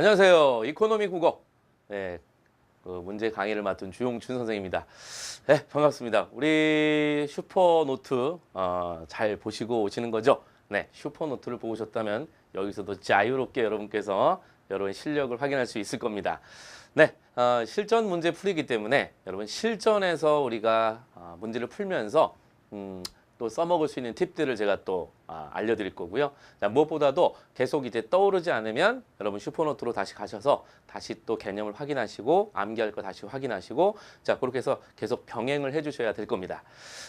안녕하세요. 이코노미 국어 그 문제 강의를 맡은 주용춘 선생입니다. 네, 반갑습니다. 우리 슈퍼노트 잘 보시고 오시는 거죠? 네, 슈퍼노트를 보고 오셨다면 여기서도 자유롭게 여러분께서 여러분 실력을 확인할 수 있을 겁니다. 네, 실전 문제 풀이기 때문에 여러분 실전에서 우리가 문제를 풀면서 또 써먹을 수 있는 팁들을 제가 또 알려드릴 거고요. 자, 무엇보다도 계속 이제 떠오르지 않으면 여러분 슈퍼노트로 다시 가셔서 다시 또 개념을 확인하시고 암기할 거 다시 확인하시고 자 그렇게 해서 계속 병행을 해주셔야 될 겁니다.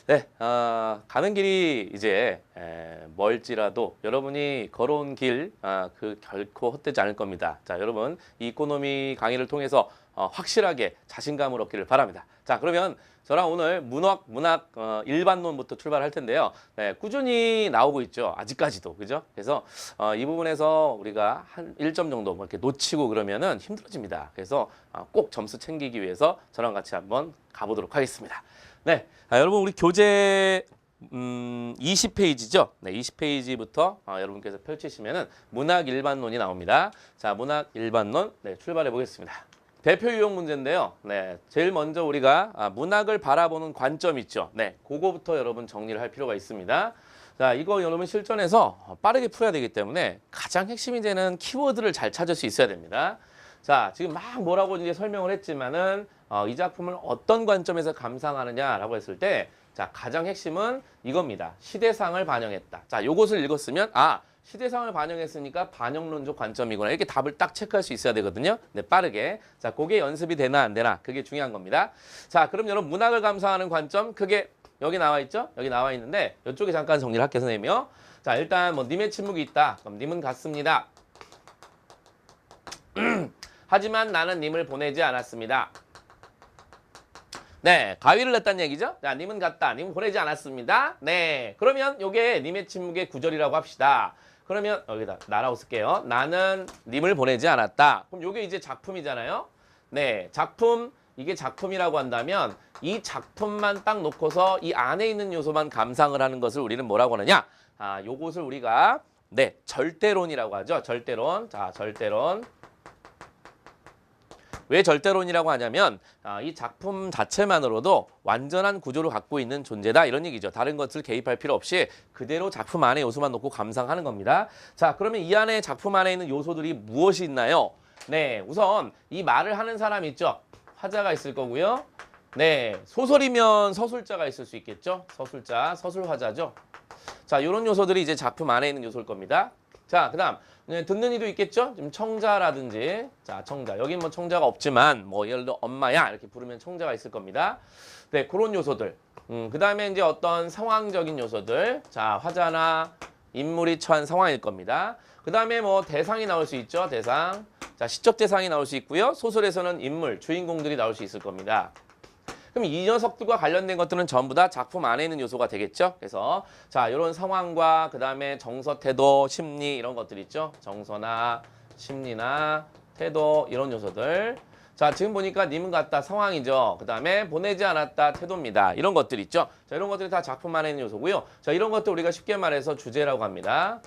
네, 가는 길이 이제 멀지라도 여러분이 걸어온 길 그 결코 헛되지 않을 겁니다. 자, 여러분 이 이코노미 강의를 통해서 확실하게 자신감을 얻기를 바랍니다. 자, 그러면 저랑 오늘 문학 일반론부터 출발할 텐데요. 네, 꾸준히 나오고 있죠. 아직까지도. 그죠? 그래서 이 부분에서 우리가 한 1점 정도 뭐 이렇게 놓치고 그러면은 힘들어집니다. 그래서 꼭 점수 챙기기 위해서 저랑 같이 한번 가보도록 하겠습니다. 네. 여러분 우리 교재 20페이지죠. 네, 20페이지부터 여러분께서 펼치시면은 문학 일반론이 나옵니다. 자, 문학 일반론 네, 출발해 보겠습니다. 대표 유형 문제인데요. 네, 제일 먼저 우리가 문학을 바라보는 관점 있죠. 네, 그거부터 여러분 정리를 할 필요가 있습니다. 자, 이거 여러분 실전에서 빠르게 풀어야 되기 때문에 가장 핵심이 되는 키워드를 잘 찾을 수 있어야 됩니다. 자, 지금 막 뭐라고 이제 설명을 했지만은 이 작품을 어떤 관점에서 감상하느냐라고 했을 때, 자, 가장 핵심은 이겁니다. 시대상을 반영했다. 자, 요것을 읽었으면 시대상을 반영했으니까 반영론적 관점이구나. 이렇게 답을 딱 체크할 수 있어야 되거든요. 네, 빠르게. 자, 그게 연습이 되나 안 되나. 그게 중요한 겁니다. 자, 그럼 여러분 문학을 감상하는 관점 그게 여기 나와 있죠? 여기 나와 있는데 이쪽에 잠깐 정리를 할게요, 선생님이요. 자, 일단 뭐 님의 침묵이 있다. 그럼 님은 같습니다. 하지만 나는 님을 보내지 않았습니다. 네, 가위를 냈다는 얘기죠. 자, 님은 갔다. 님은 보내지 않았습니다. 네, 그러면 요게 님의 침묵의 구절이라고 합시다. 그러면 여기다 나라고 쓸게요. 나는 님을 보내지 않았다. 그럼 요게 이제 작품이잖아요. 네, 작품, 이게 작품이라고 한다면 이 작품만 딱 놓고서 이 안에 있는 요소만 감상을 하는 것을 우리는 뭐라고 하느냐? 요것을 우리가 네, 절대론이라고 하죠. 절대론. 자, 절대론. 왜 절대론이라고 하냐면 이 작품 자체만으로도 완전한 구조를 갖고 있는 존재다 이런 얘기죠. 다른 것을 개입할 필요 없이 그대로 작품 안에 요소만 놓고 감상하는 겁니다. 자, 그러면 이 안에 작품 안에 있는 요소들이 무엇이 있나요? 네, 우선 이 말을 하는 사람 있죠. 화자가 있을 거고요. 네, 소설이면 서술자가 있을 수 있겠죠. 서술자, 서술화자죠. 자, 이런 요소들이 이제 작품 안에 있는 요소일 겁니다. 자, 그다음 듣는 이도 있겠죠? 지금 청자라든지, 자, 청자. 여긴 뭐 청자가 없지만, 뭐 예를 들어 엄마야 이렇게 부르면 청자가 있을 겁니다. 네, 그런 요소들. 그다음에 이제 어떤 상황적인 요소들, 자, 화자나 인물이 처한 상황일 겁니다. 그다음에 뭐 대상이 나올 수 있죠, 대상. 자, 시적 대상이 나올 수 있고요. 소설에서는 인물, 주인공들이 나올 수 있을 겁니다. 그럼 이 녀석들과 관련된 것들은 전부 다 작품 안에 있는 요소가 되겠죠. 그래서 자, 이런 상황과 그다음에 정서, 태도, 심리 이런 것들 있죠. 정서나 심리나 태도 이런 요소들. 자, 지금 보니까 님은 같다 상황이죠. 그다음에 보내지 않았다 태도입니다. 이런 것들 있죠. 자, 이런 것들이 다 작품 안에 있는 요소고요. 자, 이런 것들 우리가 쉽게 말해서 주제라고 합니다.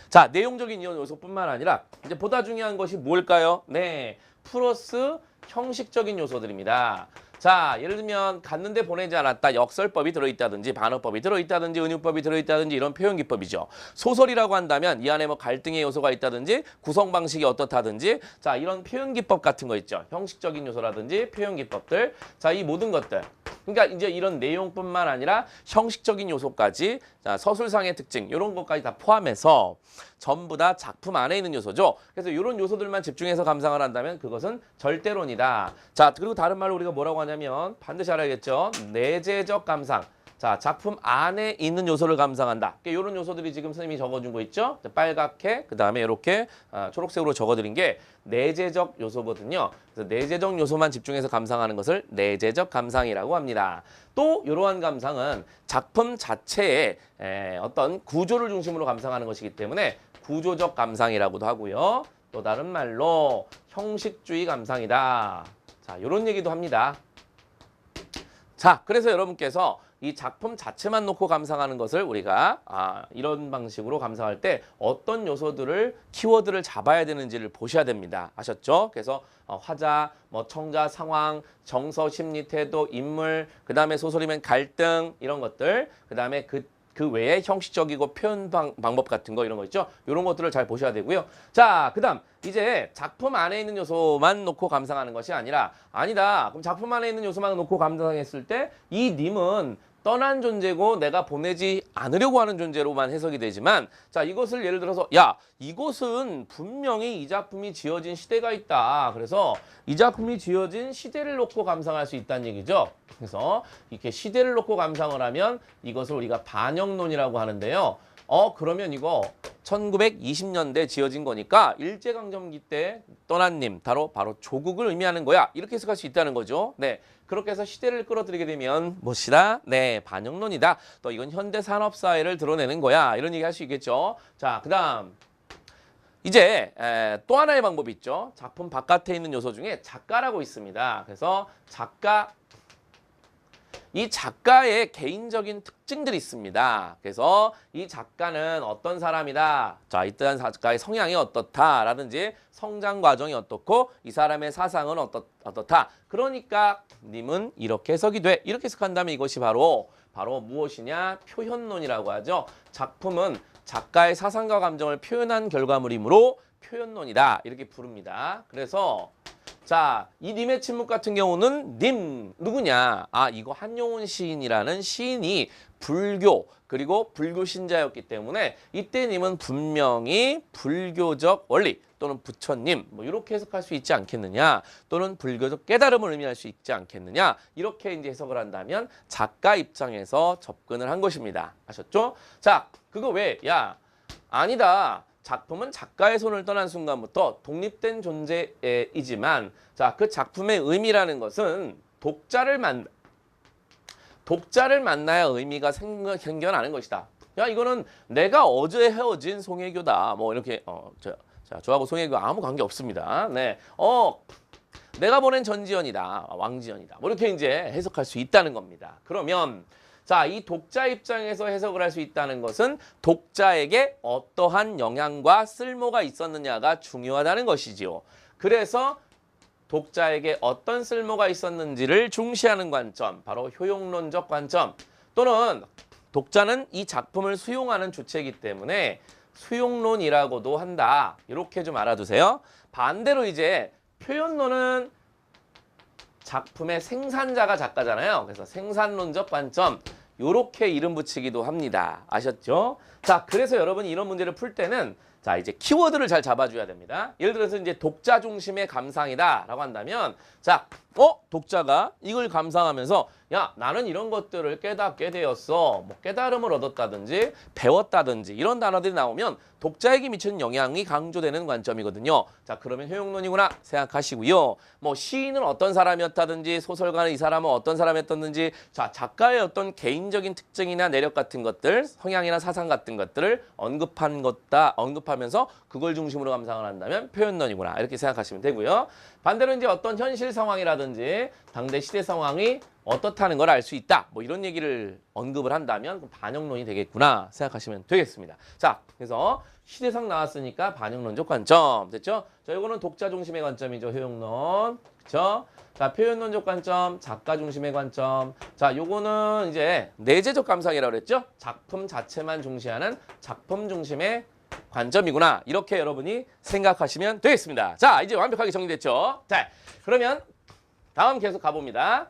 자, 내용적인 요소뿐만 아니라 이제 보다 중요한 것이 뭘까요? 네, 플러스 형식적인 요소들입니다. 자, 예를 들면 갔는데 보내지 않았다. 역설법이 들어있다든지 반어법이 들어있다든지 은유법이 들어있다든지 이런 표현기법이죠. 소설이라고 한다면 이 안에 뭐 갈등의 요소가 있다든지 구성 방식이 어떻다든지 자, 이런 표현기법 같은 거 있죠. 형식적인 요소라든지 표현기법들. 자, 이 모든 것들. 그러니까 이제 이런 내용뿐만 아니라 형식적인 요소까지 자, 서술상의 특징 이런 것까지 다 포함해서 전부 다 작품 안에 있는 요소죠. 그래서 이런 요소들만 집중해서 감상을 한다면 그것은 절대론이다. 자, 그리고 다른 말로 우리가 뭐라고 하냐면 반드시 알아야겠죠. 내재적 감상. 자, 작품 안에 있는 요소를 감상한다. 이런 요소들이 지금 선생님이 적어준 거 있죠? 빨갛게, 그 다음에 이렇게 초록색으로 적어드린 게 내재적 요소거든요. 그래서 내재적 요소만 집중해서 감상하는 것을 내재적 감상이라고 합니다. 또 이러한 감상은 작품 자체의 어떤 구조를 중심으로 감상하는 것이기 때문에 구조적 감상이라고도 하고요. 또 다른 말로 형식주의 감상이다. 자, 이런 얘기도 합니다. 자, 그래서 여러분께서 이 작품 자체만 놓고 감상하는 것을 우리가 이런 방식으로 감상할 때 어떤 요소들을 키워드를 잡아야 되는지를 보셔야 됩니다. 아셨죠? 그래서 화자, 뭐 청자, 상황, 정서, 심리, 태도, 인물, 그 다음에 소설이면 갈등 이런 것들, 그 다음에 그 외에 형식적이고 표현 방법 같은 거 이런 거 있죠? 이런 것들을 잘 보셔야 되고요. 자, 그 다음 이제 작품 안에 있는 요소만 놓고 감상하는 것이 아니다. 그럼 작품 안에 있는 요소만 놓고 감상했을 때 이 님은 떠난 존재고 내가 보내지 않으려고 하는 존재로만 해석이 되지만 자, 이것을 예를 들어서 야, 이것은 분명히 이 작품이 지어진 시대가 있다. 그래서 이 작품이 지어진 시대를 놓고 감상할 수 있다는 얘기죠. 그래서 이렇게 시대를 놓고 감상을 하면 이것을 우리가 반영론이라고 하는데요. 그러면 이거 1920년대 지어진 거니까 일제강점기 때 떠난 님, 바로 조국을 의미하는 거야. 이렇게 해석할 수 있다는 거죠. 네. 그렇게 해서 시대를 끌어들이게 되면 무엇이다? 네, 반영론이다. 또 이건 현대 산업 사회를 드러내는 거야. 이런 얘기 할 수 있겠죠. 자, 그다음 이제 또 하나의 방법이 있죠. 작품 바깥에 있는 요소 중에 작가라고 있습니다. 그래서 이 작가의 개인적인 특징들이 있습니다. 그래서 이 작가는 어떤 사람이다. 자, 이떠한 작가의 성향이 어떻다라든지 성장 과정이 어떻고 이 사람의 사상은 어떻다. 그러니까 님은 이렇게 해석이 돼. 이렇게 해석한다면 이것이 바로 무엇이냐? 표현론이라고 하죠. 작품은 작가의 사상과 감정을 표현한 결과물이므로 표현론이다. 이렇게 부릅니다. 그래서 자, 이 님의 침묵 같은 경우는 님 누구냐? 이거 한용운 시인이라는 시인이 그리고 불교 신자였기 때문에 이때 님은 분명히 불교적 원리 또는 부처님 뭐 이렇게 해석할 수 있지 않겠느냐? 또는 불교적 깨달음을 의미할 수 있지 않겠느냐? 이렇게 이제 해석을 한다면 작가 입장에서 접근을 한 것입니다. 아셨죠? 자, 그거 왜? 야, 아니다. 작품은 작가의 손을 떠난 순간부터 독립된 존재이지만 자, 그 작품의 의미라는 것은 독자를 만나야 의미가 생겨나는 것이다. 야, 이거는 내가 어제 헤어진 송혜교다. 뭐 이렇게 저하고 송혜교 아무 관계 없습니다. 네. 내가 보낸 전지현이다. 왕지현이다. 뭐 이렇게 이제 해석할 수 있다는 겁니다. 그러면 자, 이 독자 입장에서 해석을 할 수 있다는 것은 독자에게 어떠한 영향과 쓸모가 있었느냐가 중요하다는 것이지요. 그래서 독자에게 어떤 쓸모가 있었는지를 중시하는 관점, 바로 효용론적 관점, 또는 독자는 이 작품을 수용하는 주체이기 때문에 수용론이라고도 한다. 이렇게 좀 알아두세요. 반대로 이제 표현론은 작품의 생산자가 작가잖아요. 그래서 생산론적 관점, 요렇게 이름 붙이기도 합니다. 아셨죠? 자, 그래서 여러분이 이런 문제를 풀 때는 자, 이제 키워드를 잘 잡아줘야 됩니다. 예를 들어서 이제 독자 중심의 감상이다라고 한다면 자, 독자가 이걸 감상하면서 야, 나는 이런 것들을 깨닫게 되었어. 뭐 깨달음을 얻었다든지 배웠다든지 이런 단어들이 나오면 독자에게 미치는 영향이 강조되는 관점이거든요. 자, 그러면 효용론이구나 생각하시고요. 뭐 시인은 어떤 사람이었다든지 소설가는 이 사람은 어떤 사람이었던지 자, 작가의 어떤 개인적인 특징이나 내력 같은 것들, 성향이나 사상 같은 것들을 언급하면서 그걸 중심으로 감상을 한다면 표현론이구나 이렇게 생각하시면 되고요. 반대로 이제 어떤 현실 상황이라든지 당대 시대 상황이 어떻다는 걸 알 수 있다. 뭐 이런 얘기를 언급을 한다면 반영론이 되겠구나 생각하시면 되겠습니다. 자, 그래서 시대상 나왔으니까 반영론적 관점 됐죠? 자, 이거는 독자 중심의 관점이죠. 효용론. 그렇죠? 자, 표현론적 관점, 작가 중심의 관점. 자, 요거는 이제 내재적 감상이라고 그랬죠? 작품 자체만 중시하는 작품 중심의 관점이구나. 이렇게 여러분이 생각하시면 되겠습니다. 자, 이제 완벽하게 정리됐죠? 자, 그러면 다음 계속 가봅니다.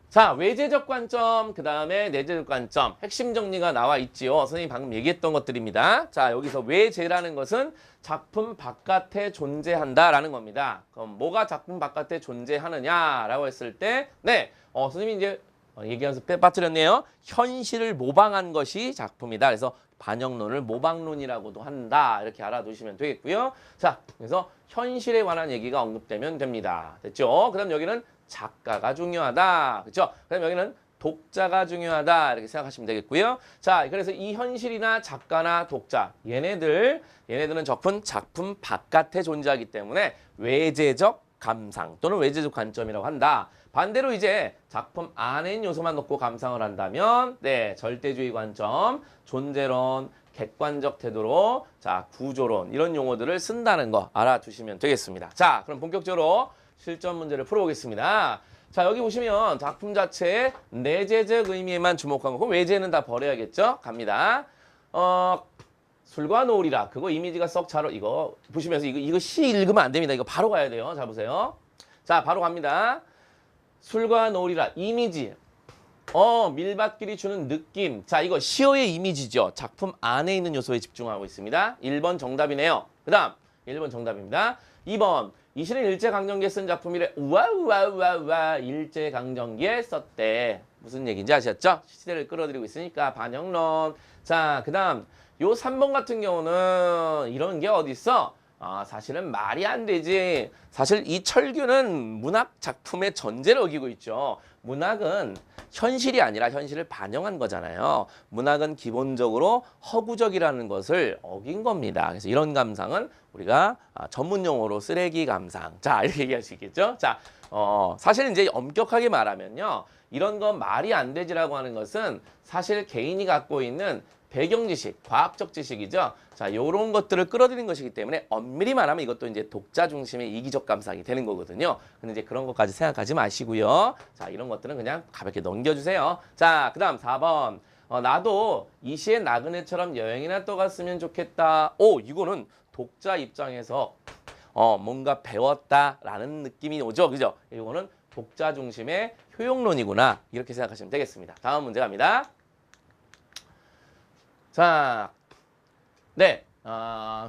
자, 외재적 관점, 그 다음에 내재적 관점, 핵심 정리가 나와 있지요. 선생님이 방금 얘기했던 것들입니다. 자, 여기서 외재라는 것은 작품 바깥에 존재한다라는 겁니다. 그럼 뭐가 작품 바깥에 존재하느냐라고 했을 때, 네, 선생님이 이제 얘기하면서 빠뜨렸네요. 현실을 모방한 것이 작품이다. 그래서 반영론을 모방론이라고도 한다. 이렇게 알아두시면 되겠고요. 자, 그래서 현실에 관한 얘기가 언급되면 됩니다. 됐죠? 그 다음 여기는 작가가 중요하다. 그렇죠? 그럼 여기는 독자가 중요하다. 이렇게 생각하시면 되겠고요. 자, 그래서 이 현실이나 작가나 독자, 얘네들은 작품 바깥에 존재하기 때문에 외재적 감상 또는 외재적 관점이라고 한다. 반대로 이제 작품 안에 있는 요소만 놓고 감상을 한다면 네, 절대주의 관점, 존재론, 객관적 태도로 자, 구조론 이런 용어들을 쓴다는 거 알아두시면 되겠습니다. 자, 그럼 본격적으로 실전 문제를 풀어보겠습니다. 자, 여기 보시면 작품 자체의 내재적 의미에만 주목한 거고 외재는 다 버려야겠죠? 갑니다. 술과 노을이라 그거 이미지가 썩 잘 이거 보시면서 이거 시 읽으면 안 됩니다. 이거 바로 가야 돼요. 자, 보세요. 자, 바로 갑니다. 술과 노을이라 이미지. 밀밭길이 주는 느낌. 자, 이거 시어의 이미지죠. 작품 안에 있는 요소에 집중하고 있습니다. 1번 정답이네요. 그 다음 1번 정답입니다. 2번 이 시는 일제강점기에 쓴 작품이래. 우와 일제강점기에 썼대. 무슨 얘기인지 아셨죠? 시대를 끌어들이고 있으니까 반영론. 자, 그 다음 요 3번 같은 경우는 이런 게 어디 있어? 사실은 말이 안 되지. 사실 이 철규는 문학 작품의 전제를 어기고 있죠. 문학은 현실이 아니라 현실을 반영한 거잖아요. 문학은 기본적으로 허구적이라는 것을 어긴 겁니다. 그래서 이런 감상은 우리가 전문 용어로 쓰레기 감상. 자, 이렇게 얘기할 수 있겠죠. 자, 사실 이제 엄격하게 말하면요. 이런 건 말이 안 되지라고 하는 것은 사실 개인이 갖고 있는 배경 지식, 과학적 지식이죠. 자, 요런 것들을 끌어들인 것이기 때문에 엄밀히 말하면 이것도 이제 독자 중심의 이기적 감상이 되는 거거든요. 근데 이제 그런 것까지 생각하지 마시고요. 자, 이런 것들은 그냥 가볍게 넘겨주세요. 자, 그 다음 4번. 나도 이 시의 나그네처럼 여행이나 떠갔으면 좋겠다. 이거는 독자 입장에서 뭔가 배웠다라는 느낌이 오죠. 그죠? 이거는 독자 중심의 효용론이구나. 이렇게 생각하시면 되겠습니다. 다음 문제 갑니다. 자, 네,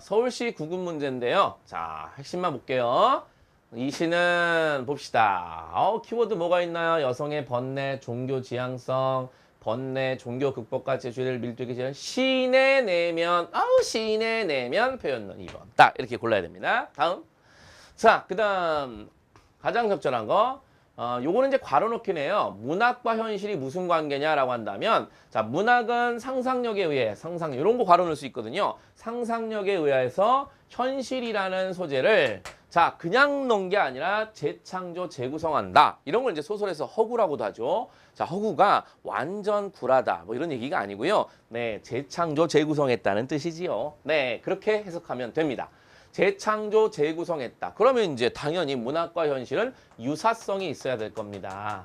서울시 구급 문제인데요. 자, 핵심만 볼게요. 이 시는 봅시다. 키워드 뭐가 있나요? 여성의 번뇌, 종교 지향성, 번뇌, 종교 극복까지 주의를 밀도하게 지은 시내 내면, 시내 내면 표현론 2번. 딱 이렇게 골라야 됩니다. 다음. 자, 그 다음 가장 적절한 거. 요거는 이제 괄호 넣기네요. 문학과 현실이 무슨 관계냐라고 한다면, 자, 문학은 상상력에 의해, 이런 거 괄호 넣을 수 있거든요. 상상력에 의해서 현실이라는 소재를, 자, 그냥 넣은 게 아니라 재창조, 재구성한다. 이런 걸 이제 소설에서 허구라고도 하죠. 자, 허구가 완전 굴하다. 뭐 이런 얘기가 아니고요. 네, 재창조, 재구성했다는 뜻이지요. 네, 그렇게 해석하면 됩니다. 재창조, 재구성했다. 그러면 이제 당연히 문학과 현실은 유사성이 있어야 될 겁니다.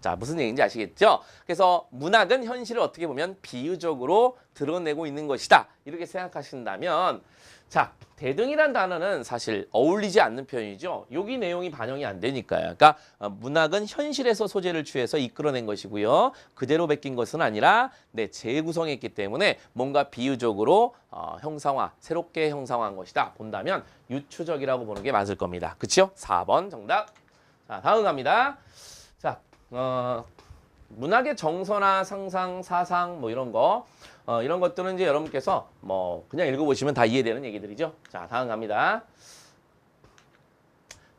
자, 무슨 얘기인지 아시겠죠? 그래서 문학은 현실을 어떻게 보면 비유적으로 드러내고 있는 것이다. 이렇게 생각하신다면, 자, 대등이란 단어는 사실 어울리지 않는 표현이죠. 여기 내용이 반영이 안 되니까요. 그러니까 문학은 현실에서 소재를 취해서 이끌어낸 것이고요. 그대로 베낀 것은 아니라 재구성했기 때문에 뭔가 비유적으로 형상화, 새롭게 형상화한 것이다. 본다면 유추적이라고 보는 게 맞을 겁니다. 그치요? 4번 정답. 자, 다음 갑니다. 자, 문학의 정서나 상상, 사상 뭐 이런 거 이런 것들은 이제 여러분께서 뭐 그냥 읽어보시면 다 이해되는 얘기들이죠. 자, 다음 갑니다.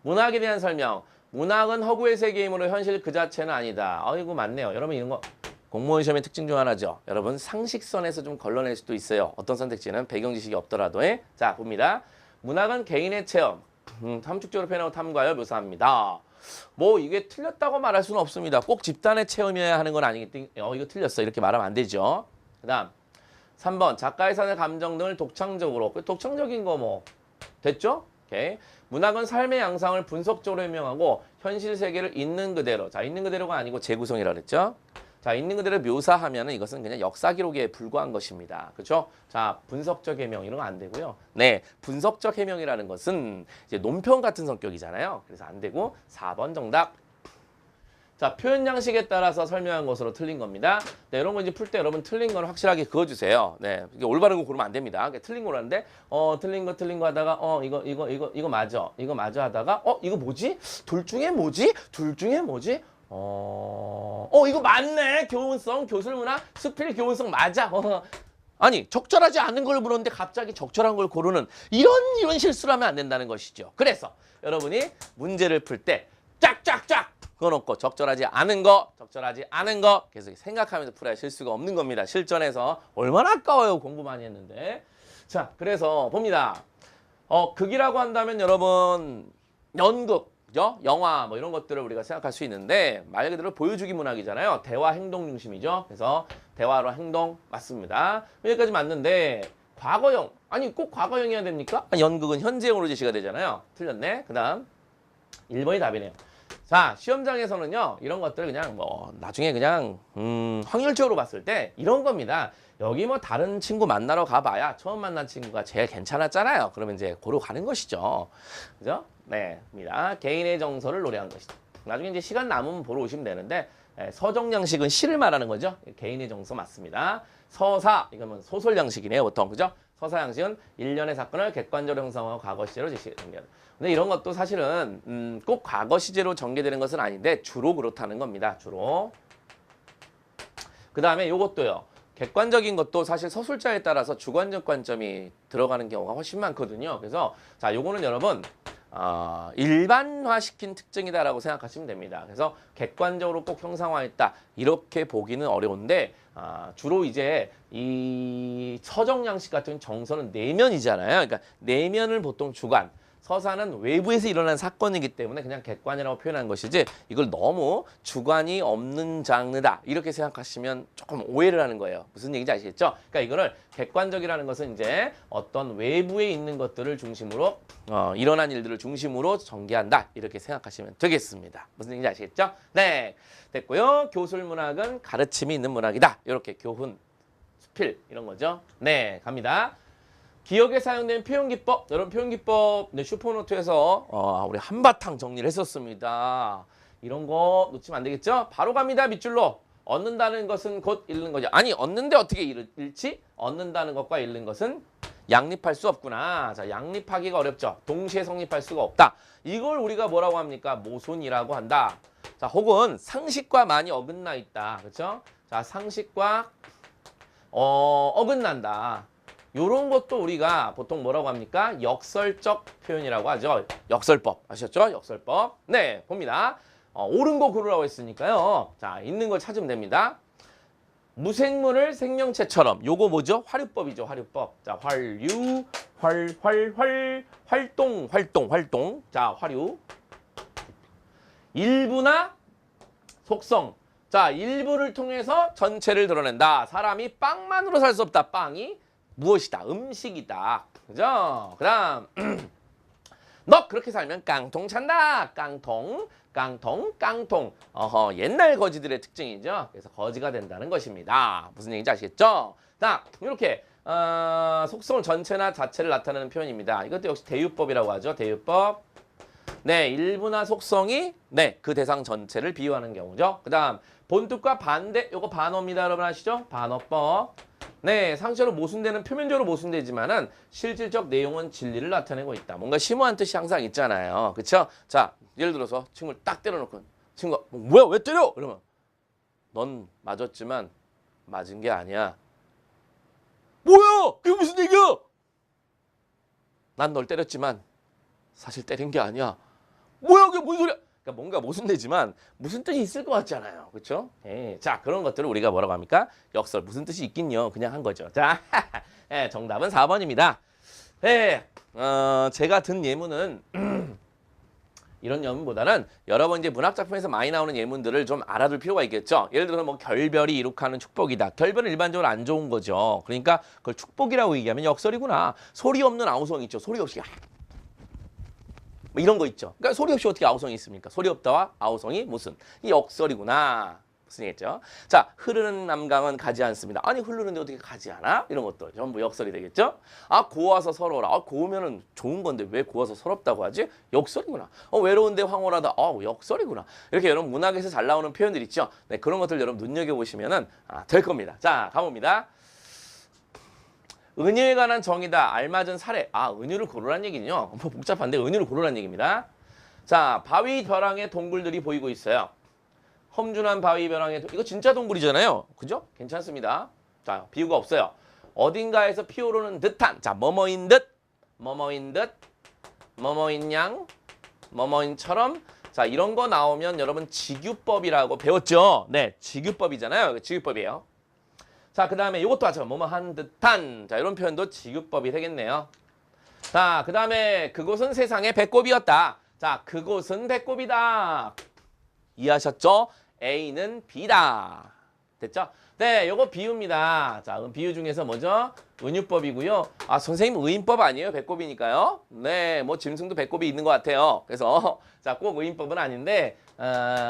문학에 대한 설명. 문학은 허구의 세계이므로 현실 그 자체는 아니다. 이거 맞네요. 여러분 이런 거 공무원 시험의 특징 중 하나죠. 여러분 상식선에서 좀 걸러낼 수도 있어요. 어떤 선택지는 배경 지식이 없더라도. 자, 봅니다. 문학은 개인의 체험, 함축적으로 표현하고 탐구하여 묘사합니다. 뭐 이게 틀렸다고 말할 수는 없습니다. 꼭 집단의 체험이어야 하는 건 아니기 때문에 이거 틀렸어 이렇게 말하면 안 되죠. 그 다음 3번 작가의 사는 감정 등을 독창적으로, 독창적인 거 뭐 됐죠? 오케이. 문학은 삶의 양상을 분석적으로 해명하고 현실 세계를 있는 그대로, 자, 있는 그대로가 아니고 재구성이라고 그랬죠. 자, 있는 그대로 묘사하면 이것은 그냥 역사 기록에 불과한 것입니다. 그렇죠? 자, 분석적 해명 이런 거 안 되고요. 네, 분석적 해명이라는 것은 이제 논평 같은 성격이잖아요. 그래서 안 되고 4번 정답. 자, 표현 양식에 따라서 설명한 것으로 틀린 겁니다. 네, 이런 거 이제 풀 때 여러분 틀린 건 확실하게 그어주세요. 네, 이게 올바른 거 고르면 안 됩니다. 틀린 거라는데, 틀린 거 하다가, 이거 맞아. 이거 맞아 하다가, 이거 뭐지? 둘 중에 뭐지? 이거 맞네. 교훈성, 교술문화, 수필 교훈성 맞아. 아니, 적절하지 않은 걸 물었는데 갑자기 적절한 걸 고르는 이런 실수를 하면 안 된다는 것이죠. 그래서 여러분이 문제를 풀 때 쫙쫙쫙 그어놓고 적절하지 않은 거 계속 생각하면서 풀어야 실수가 없는 겁니다. 실전에서 얼마나 아까워요. 공부 많이 했는데. 자, 그래서 봅니다. 극이라고 한다면 여러분 연극, 그죠? 영화 뭐 이런 것들을 우리가 생각할 수 있는데 말 그대로 보여주기 문학이잖아요. 대화 행동 중심이죠. 그래서 대화로 행동 맞습니다. 여기까지 맞는데 과거형 아니 꼭 과거형이어야 됩니까? 연극은 현재형으로 제시가 되잖아요. 틀렸네. 그다음 1번이 답이네요. 자, 시험장에서는요, 이런 것들 그냥 뭐, 나중에 그냥, 확률적으로 봤을 때 이런 겁니다. 여기 뭐 다른 친구 만나러 가봐야 처음 만난 친구가 제일 괜찮았잖아요. 그러면 이제 고로 가는 것이죠. 그죠? 네, 입니다. 개인의 정서를 노래한 것이다. 나중에 이제 시간 남으면 보러 오시면 되는데, 서정 양식은 시를 말하는 거죠. 개인의 정서 맞습니다. 서사, 이건 소설 양식이네요, 보통. 그죠? 서사 양식은 일련의 사건을 객관적으로 형성하고 과거 시제로 제시됩니다. 근데 이런 것도 사실은 꼭 과거 시제로 전개되는 것은 아닌데 주로 그렇다는 겁니다. 주로. 그 다음에 요것도요. 객관적인 것도 사실 서술자에 따라서 주관적 관점이 들어가는 경우가 훨씬 많거든요. 그래서 자, 요거는 여러분 일반화시킨 특징이다라고 생각하시면 됩니다. 그래서 객관적으로 꼭 형상화했다 이렇게 보기는 어려운데 주로 이제 이 서정 양식 같은 정서는 내면이잖아요. 그러니까 내면을 보통 주관, 서사는 외부에서 일어난 사건이기 때문에 그냥 객관이라고 표현한 것이지 이걸 너무 주관이 없는 장르다 이렇게 생각하시면 조금 오해를 하는 거예요. 무슨 얘기인지 아시겠죠? 그러니까 이거를 객관적이라는 것은 이제 어떤 외부에 있는 것들을 중심으로 일어난 일들을 중심으로 전개한다 이렇게 생각하시면 되겠습니다. 무슨 얘기인지 아시겠죠? 네, 됐고요. 교술문학은 가르침이 있는 문학이다. 이렇게 교훈, 수필 이런 거죠. 네, 갑니다. 기억에 사용된 표현기법, 여러분 표현기법 슈퍼노트에서 우리 한바탕 정리를 했었습니다. 이런 거 놓치면 안 되겠죠? 바로 갑니다. 밑줄로. 얻는다는 것은 곧 잃는 거죠. 아니 얻는데 어떻게 잃지? 얻는다는 것과 잃는 것은 양립할 수 없구나. 자, 양립하기가 어렵죠. 동시에 성립할 수가 없다. 이걸 우리가 뭐라고 합니까? 모순이라고 한다. 자, 혹은 상식과 많이 어긋나 있다. 그렇죠? 자, 상식과 어긋난다. 요런 것도 우리가 보통 뭐라고 합니까? 역설적 표현이라고 하죠. 역설법. 아셨죠? 역설법. 네, 봅니다. 옳은 거 고르라고 했으니까요. 자, 있는 걸 찾으면 됩니다. 무생물을 생명체처럼. 요거 뭐죠? 화류법이죠. 화류법. 자, 활류, 활동. 자, 화류. 일부나 속성. 자, 일부를 통해서 전체를 드러낸다. 사람이 빵만으로 살 수 없다. 빵이 무엇이다? 음식이다. 그죠? 그 다음 너 그렇게 살면 깡통 찬다. 깡통. 옛날 거지들의 특징이죠. 그래서 거지가 된다는 것입니다. 무슨 얘기인지 아시겠죠? 자, 이렇게 속성을 전체나 자체를 나타내는 표현입니다. 이것도 역시 대유법이라고 하죠. 대유법. 네, 일부나 속성이 그 대상 전체를 비유하는 경우죠. 그 다음 본뜻과 반대, 요거 반어입니다. 여러분 아시죠? 반어법. 네, 상처로 모순되는 표면적으로 모순되지만은 실질적 내용은 진리를 나타내고 있다. 뭔가 심오한 뜻이 항상 있잖아요. 그렇죠? 자, 예를 들어서 친구를 딱 때려놓고 친구가 뭐야 왜 때려? 그러면 넌 맞았지만 맞은 게 아니야. 뭐야? 그게 무슨 얘기야? 난 널 때렸지만 사실 때린 게 아니야. 뭐야 그게 무슨 소리야? 그러니까 뭔가 모순되지만 무슨 뜻이 있을 것 같잖아요. 그렇죠? 자, 그런 것들을 우리가 뭐라고 합니까? 역설. 무슨 뜻이 있긴요. 그냥 한 거죠. 자, 정답은 4번입니다. 네, 제가 든 예문은 이런 예문보다는 여러 번 이제 문학작품에서 많이 나오는 예문들을 좀 알아둘 필요가 있겠죠. 예를 들어서 뭐 결별이 이룩하는 축복이다. 결별은 일반적으로 안 좋은 거죠. 그러니까 그걸 축복이라고 얘기하면 역설이구나. 소리 없는 아우성 있죠. 소리 없이 뭐 이런 거 있죠. 그러니까 소리 없이 어떻게 아우성이 있습니까? 소리 없다와 아우성이 무슨? 이 역설이구나. 무슨 얘기죠? 자, 흐르는 남강은 가지 않습니다. 아니 흐르는데 어떻게 가지 않아? 이런 것도 전부 역설이 되겠죠? 아, 고와서 서러워라. 아, 고우면은 좋은 건데 왜 고와서 서럽다고 하지? 역설이구나. 외로운데 황홀하다. 역설이구나. 이렇게 여러분 문학에서 잘 나오는 표현들 있죠? 네, 그런 것들 여러분 눈여겨보시면은 될 겁니다. 자, 가봅니다. 은유에 관한 정의다. 알맞은 사례. 은유를 고르란 얘기는요. 뭐 복잡한데 은유를 고르란 얘기입니다. 자, 바위 벼랑에 동굴들이 보이고 있어요. 험준한 바위 벼랑에 이거 진짜 동굴이잖아요. 그죠? 괜찮습니다. 자, 비유가 없어요. 어딘가에서 피어오르는 듯한 자, 뭐뭐인 듯, 뭐뭐인 양, 뭐뭐인처럼 자, 이런 거 나오면 여러분 직유법이라고 배웠죠? 네, 직유법이잖아요. 직유법이에요. 자, 그 다음에 이것도 하죠. 뭐뭐 한 듯한. 자, 이런 표현도 직유법이 되겠네요. 자, 그 다음에 그곳은 세상의 배꼽이었다. 자, 그곳은 배꼽이다. 이해하셨죠? A는 B다. 됐죠? 네, 요거 비유입니다. 자, 그럼 비유 중에서 뭐죠? 은유법이고요. 아, 선생님 의인법 아니에요? 배꼽이니까요. 네, 뭐 짐승도 배꼽이 있는 것 같아요. 그래서 자, 꼭 의인법은 아닌데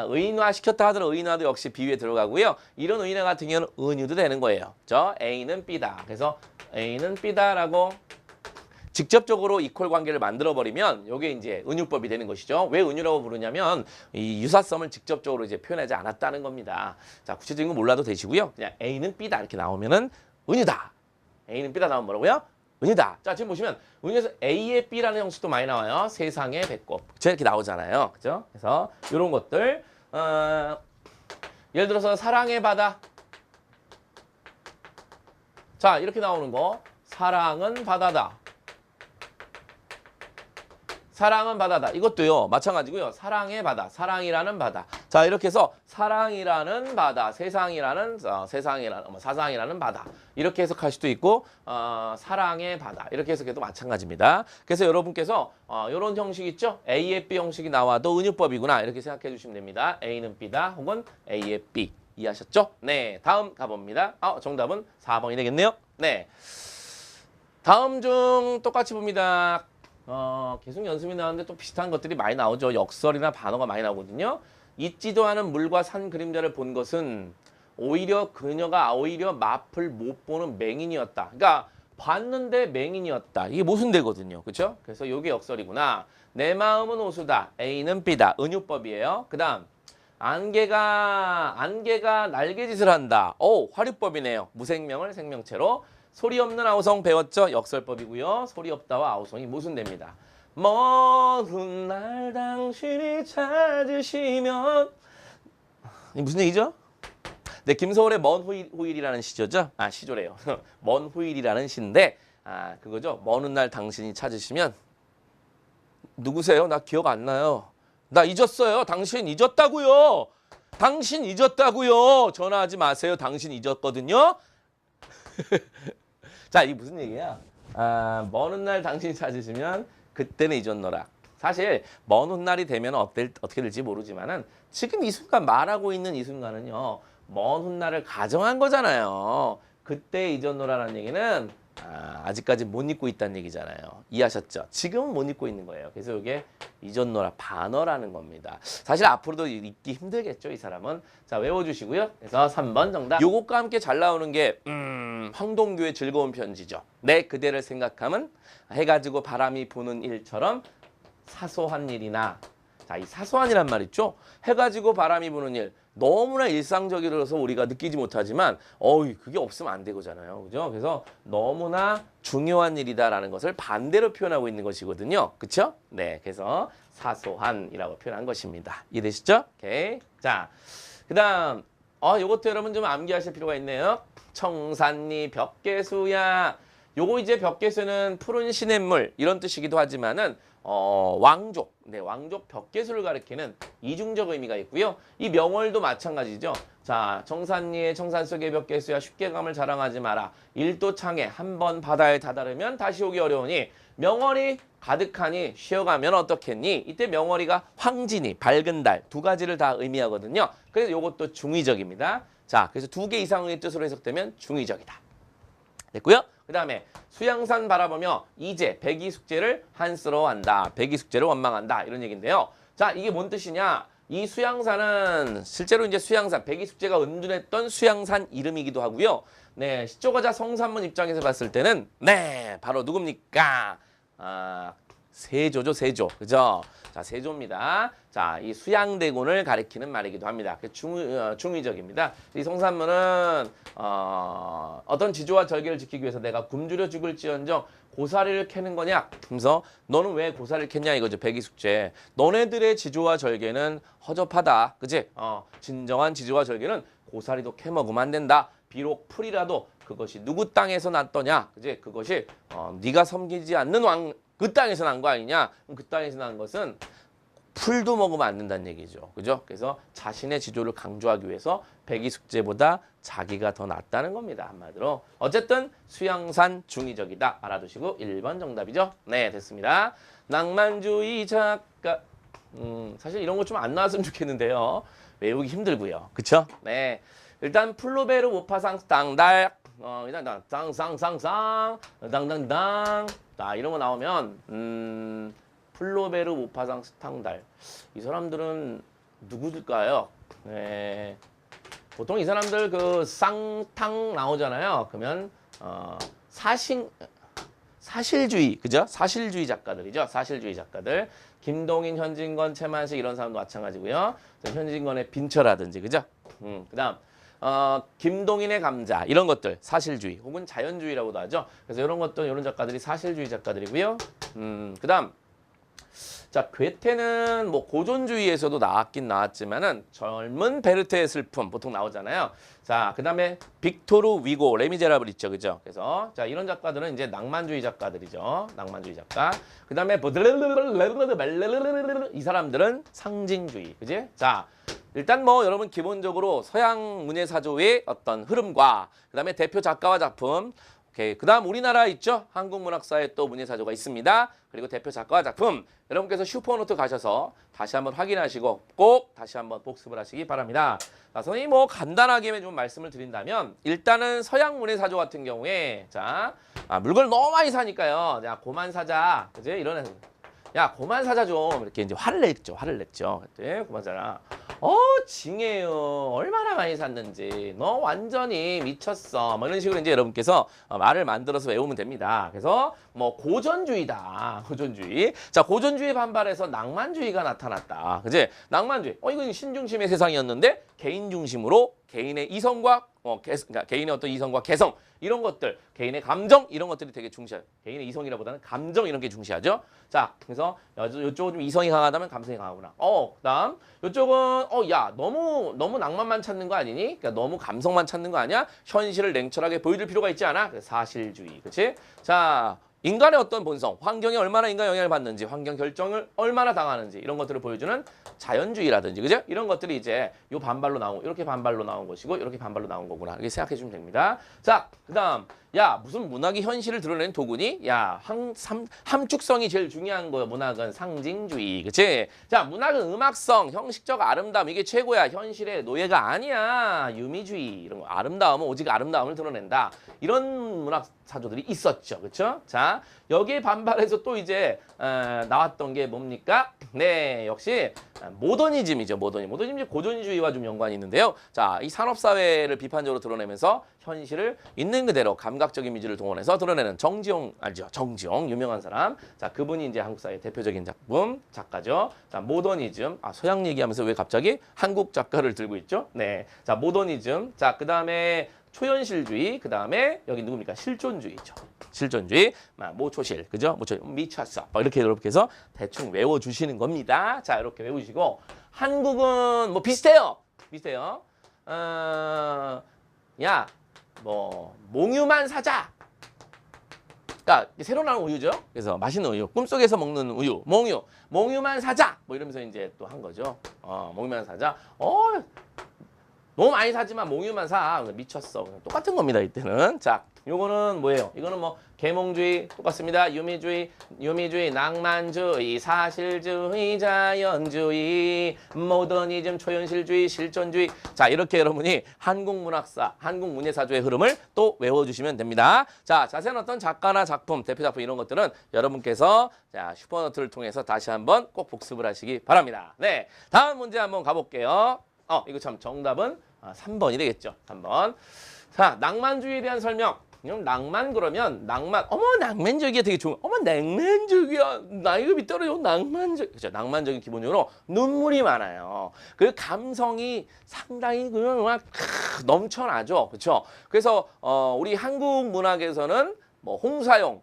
의인화 시켰다 하더라도 의인화도 역시 비유에 들어가고요. 이런 의인화 같은 경우는 은유도 되는 거예요. 그죠? A는 B다. 그래서 A는 B다라고 직접적으로 이퀄 관계를 만들어버리면 이게 이제 은유법이 되는 것이죠. 왜 은유라고 부르냐면 이 유사성을 직접적으로 이제 표현하지 않았다는 겁니다. 자, 구체적인 거 몰라도 되시고요. 그냥 A는 B다 이렇게 나오면은 은유다. A는 B다 나오면 뭐라고요? 은유다. 자, 지금 보시면 은유에서 A의 B라는 형식도 많이 나와요. 세상의 배꼽. 이렇게 나오잖아요. 그죠? 그래서 이런 것들 예를 들어서 사랑의 바다. 자, 이렇게 나오는 거. 사랑은 바다다. 사랑은 바다다. 이것도요. 마찬가지고요. 사랑의 바다. 사랑이라는 바다. 자, 이렇게 해서 사랑이라는 바다, 세상이라는 사상이라는 바다. 이렇게 해석할 수도 있고 사랑의 바다. 이렇게 해석해도 마찬가지입니다. 그래서 여러분께서 이런 형식 있죠? A의 B 형식이 나와도 은유법이구나. 이렇게 생각해 주시면 됩니다. A는 B다. 혹은 A의 B. 이해하셨죠? 네. 다음 가봅니다. 정답은 4번이 되겠네요. 네. 다음 중 똑같이 봅니다. 계속 연습이 나오는데 또 비슷한 것들이 많이 나오죠. 역설이나 반어가 많이 나오거든요. 있지도 않은 물과 산 그림자를 본 것은 오히려 그녀가 맛을 못 보는 맹인이었다. 그러니까 봤는데 맹인이었다. 이게 모순되거든요. 그렇죠? 그래서 이게 역설이구나. 내 마음은 오수다. A는 B다. 은유법이에요. 그 다음 안개가 날개짓을 한다. 화류법이네요. 무생명을 생명체로. 소리 없는 아우성 배웠죠? 역설법이고요. 소리 없다와 아우성이 모순됩니다. 먼 날 당신이 찾으시면 이게 무슨 얘기죠? 네, 김서울의 먼 후일이라는 시조죠? 시조래요. 먼 후일이라는 시인데 그거죠. 먼 날 당신이 찾으시면 누구세요? 나 기억 안 나요. 나 잊었어요. 당신 잊었다고요. 당신 잊었다고요. 전화하지 마세요. 당신 잊었거든요. 자, 이게 무슨 얘기야? 먼 훗날 당신이 찾으시면 그때는 잊었노라. 사실 먼 훗날이 되면 어떻게 될지 모르지만은 지금 이 순간 말하고 있는 이 순간은요. 먼 훗날을 가정한 거잖아요. 그때 잊었노라라는 얘기는 아직까지 못 잊고 있다는 얘기잖아요. 이해하셨죠? 지금은 못 잊고 있는 거예요. 그래서 이게 잊었노라 반어라는 겁니다. 사실 앞으로도 잊기 힘들겠죠, 이 사람은. 자, 외워주시고요. 그래서 3번 정답. 요것과 함께 잘 나오는 게 황동규의 즐거운 편지죠. 내 그대를 생각하면 해가 지고 바람이 부는 일처럼 사소한 일이나 자, 이 사소한이란 말 있죠? 해가 지고 바람이 부는 일. 너무나 일상적이라서 우리가 느끼지 못하지만 그게 없으면 안 되거든요. 그죠? 그래서 너무나 중요한 일이다라는 것을 반대로 표현하고 있는 것이거든요. 그렇죠? 네. 그래서 사소한이라고 표현한 것입니다. 이해되시죠? 오케이. 자, 그다음 요것도 여러분 좀 암기하실 필요가 있네요. 청산리 벽계수야. 요거 이제 벽계수는 푸른 시냇물 이런 뜻이기도 하지만은 왕족, 왕족 벽계수를 가리키는 이중적 의미가 있고요. 이 명월도 마찬가지죠. 자, 청산리의 청산 속의 벽계수야 쉽게 감을 자랑하지 마라. 일도 창에 한 번 바다에 다다르면 다시 오기 어려우니 명월이 가득하니 쉬어가면 어떻겠니? 이때 명월이가 황진이, 밝은 달 두 가지를 다 의미하거든요. 그래서 요것도 중의적입니다. 자, 그래서 2개 이상의 뜻으로 해석되면 중의적이다. 됐고요. 그 다음에 수양산 바라보며 이제 백이숙제를 한스러워한다. 백이숙제를 원망한다. 이런 얘기인데요. 자, 이게 뭔 뜻이냐? 이 수양산은 실제로 이제 수양산, 백이숙제가 은둔했던 수양산 이름이기도 하고요. 네, 시조가자 성산문 입장에서 봤을 때는 바로 누굽니까? 세조죠, 세조. 그죠? 자, 세조입니다. 자, 이 수양대군을 가리키는 말이기도 합니다. 중의적입니다. 이 성산문은 어떤 지조와 절개를 지키기 위해서 내가 굶주려 죽을지언정 고사리를 캐는 거냐? 그래서 너는 왜 고사리를 캤냐 이거죠. 백이숙제. 너네들의 지조와 절개는 허접하다. 그치? 진정한 지조와 절개는 고사리도 캐 먹으면 안 된다. 비록 풀이라도 그것이 누구 땅에서 났더냐? 그치? 그것이 네가 섬기지 않는 그 땅에서 난 거 아니냐? 그럼 그 땅에서 난 것은 풀도 먹으면 안 된다는 얘기죠. 그죠? 그래서 자신의 지조를 강조하기 위해서 백이숙제보다 자기가 더 낫다는 겁니다. 한마디로. 어쨌든 수양산 중의적이다. 알아두시고 1번 정답이죠. 네, 됐습니다. 낭만주의 작가. 사실 이런 거 좀 안 나왔으면 좋겠는데요. 외우기 힘들고요. 그쵸? 네. 일단 플로베르 모파상 땅달 일단 쌍쌍쌍쌍 당당당 이런 거 나오면 플로베르 모파상 스탕달 이 사람들은 누구들까요? 네. 보통 이 사람들 그 쌍탕 나오잖아요. 그러면 사실주의, 그죠? 사실주의 작가들이죠. 사실주의 작가들. 김동인, 현진건, 최만식 이런 사람도 마찬가지고요. 현진건의 빈처라든지, 그죠? 그다음 김동인의 감자 이런 것들 사실주의 혹은 자연주의라고도 하죠. 그래서 이런 것들 이런 작가들이 사실주의 작가들이고요. 그다음 자, 괴테는 뭐 고전주의에서도 나왔긴 나왔지만은 젊은 베르테의 슬픔 보통 나오잖아요. 자, 그다음에 빅토르 위고 레미제라블 있죠, 그죠? 그래서 자 이런 작가들은 이제 낭만주의 작가들이죠, 낭만주의 작가. 그다음에 이 사람들은 상징주의, 그지? 자, 일단 뭐 여러분 기본적으로 서양 문예사조의 어떤 흐름과 그다음에 대표 작가와 작품. 오케이. 그다음 우리나라 있죠? 한국문학사에 또 문예사조가 있습니다. 그리고 대표 작가와 작품. 여러분께서 슈퍼노트 가셔서 다시 한번 확인하시고 꼭 다시 한번 복습을 하시기 바랍니다. 자, 선생님이 뭐 간단하게 좀 말씀을 드린다면 일단은 서양 문예사조 같은 경우에 자, 물건을 너무 많이 사니까요. 야, 고만 사자. 그지? 이런 야, 고만 사자 좀 이렇게 이제 화를 냈죠. 그때 고만 사자. 징해요. 얼마나 많이 샀는지. 너 완전히 미쳤어. 뭐 이런 식으로 이제 여러분께서 말을 만들어서 외우면 됩니다. 그래서 뭐 고전주의다. 고전주의. 자, 고전주의 반발해서 낭만주의가 나타났다. 그지? 낭만주의. 이건 신중심의 세상이었는데 개인 중심으로 개인의 이성과 그러니까 개인의 어떤 이성과 개성 이런 것들, 개인의 감정 이런 것들이 되게 중시하죠. 개인의 이성이라보다는 감정 이런 게 중시하죠. 자, 그래서 이쪽은 좀 이성이 강하다면 감성이 강하구나. 그다음 이쪽은 야, 너무 낭만만 찾는 거 아니니? 그러니까 너무 감성만 찾는 거 아니야? 현실을 냉철하게 보여줄 필요가 있지 않아? 사실주의, 그렇지? 자. 인간의 어떤 본성, 환경에 얼마나 인간 영향을 받는지, 환경 결정을 얼마나 당하는지 이런 것들을 보여주는 자연주의라든지, 그죠? 이런 것들이 이제 요 반발로 나오고 이렇게 반발로 나온 것이고 이렇게 반발로 나온 거구나. 이렇게 생각해 주면 됩니다. 자, 그다음 야, 무슨 문학이 현실을 드러내는 도구니? 야, 함축성이 제일 중요한 거예요. 문학은 상징주의, 그치? 자, 문학은 음악성, 형식적 아름다움 이게 최고야. 현실의 노예가 아니야. 유미주의 이런 거. 아름다움은 오직 아름다움을 드러낸다. 이런 문학 사조들이 있었죠, 그렇죠? 자, 여기에 반발해서 또 이제 나왔던 게 뭡니까? 네, 역시 모더니즘이죠. 모더니즘 고전주의와 좀 연관이 있는데요. 자, 이 산업사회를 비판적으로 드러내면서 현실을 있는 그대로 감각적 이미지를 동원해서 드러내는 정지용 알죠? 정지용 유명한 사람. 자, 그분이 이제 한국 사회 대표적인 작가죠. 자, 모더니즘. 서양 얘기하면서 왜 갑자기 한국 작가를 들고 있죠? 네, 자, 모더니즘. 자, 그다음에 초현실주의, 그 다음에 여기 누굽니까? 실존주의죠. 실존주의, 모초실, 그죠? 모초실, 미쳤어. 이렇게 이렇게 해서 대충 외워주시는 겁니다. 자, 이렇게 외우시고 한국은 뭐 비슷해요. 야, 뭐 몽유만 사자. 그러니까 새로 나온 우유죠. 그래서 맛있는 우유, 꿈속에서 먹는 우유, 몽유만 사자. 뭐 이러면서 이제 또 한 거죠. 몽유만 사자. 너무 많이 사지만 몽유만 사. 미쳤어. 똑같은 겁니다, 이때는. 자, 요거는 뭐예요? 이거는 뭐 계몽주의 똑같습니다. 유미주의, 낭만주의, 사실주의, 자연주의, 모더니즘, 초현실주의, 실존주의. 자, 이렇게 여러분이 한국문학사, 한국문예사조의 흐름을 또 외워주시면 됩니다. 자, 자세한 어떤 작가나 작품, 대표 작품 이런 것들은 여러분께서 자, 슈퍼노트를 통해서 다시 한번 꼭 복습을 하시기 바랍니다. 네, 다음 문제 한번 가볼게요. 이거 참 정답은 3번이 되겠죠. 3번. 자, 낭만주의에 대한 설명. 낭만 그러면 낭만적이야 되게 좋은. 낭만적이야. 나이가 떨어요. 낭만적. 그렇죠. 낭만적인 기본적으로 눈물이 많아요. 그 감성이 상당히 그냥 막 넘쳐나죠. 그렇죠. 그래서 우리 한국 문학에서는 뭐 홍사용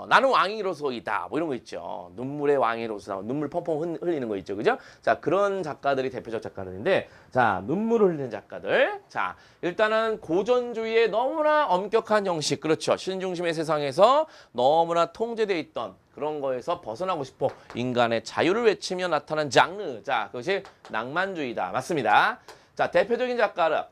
나는 왕이로서이다. 뭐 이런 거 있죠. 눈물의 왕이로서 눈물 펑펑 흘리는 거 있죠. 그죠? 자, 그런 작가들이 대표적 작가들인데, 자, 눈물을 흘리는 작가들. 자, 일단은 고전주의의 너무나 엄격한 형식. 그렇죠. 신중심의 세상에서 너무나 통제되어 있던 그런 거에서 벗어나고 싶어 인간의 자유를 외치며 나타난 장르. 자, 그것이 낭만주의다. 맞습니다. 자, 대표적인 작가를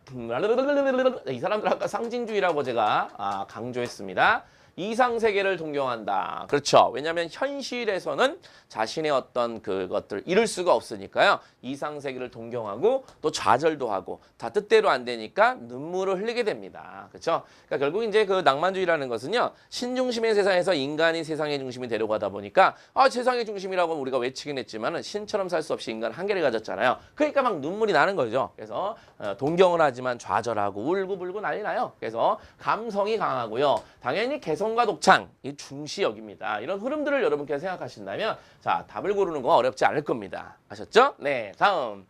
이 사람들 아까 상징주의라고 제가 강조했습니다. 이상 세계를 동경한다. 그렇죠. 왜냐하면 현실에서는 자신의 어떤 그것들을 이룰 수가 없으니까요. 이상 세계를 동경하고 또 좌절도 하고 다 뜻대로 안 되니까 눈물을 흘리게 됩니다. 그렇죠. 그러니까 결국 이제 그 낭만주의라는 것은요. 신중심의 세상에서 인간이 세상의 중심이 되려고 하다 보니까 세상의 중심이라고 우리가 외치긴 했지만은 신처럼 살 수 없이 인간 한계를 가졌잖아요. 그러니까 막 눈물이 나는 거죠. 그래서 동경을 하지만 좌절하고 울고불고 난리 나요. 그래서 감성이 강하고요. 당연히 개성과 독창, 이 중시 여깁니다. 이런 흐름들을 여러분께서 생각하신다면 자, 답을 고르는 거 어렵지 않을 겁니다. 아셨죠? 네, 다음.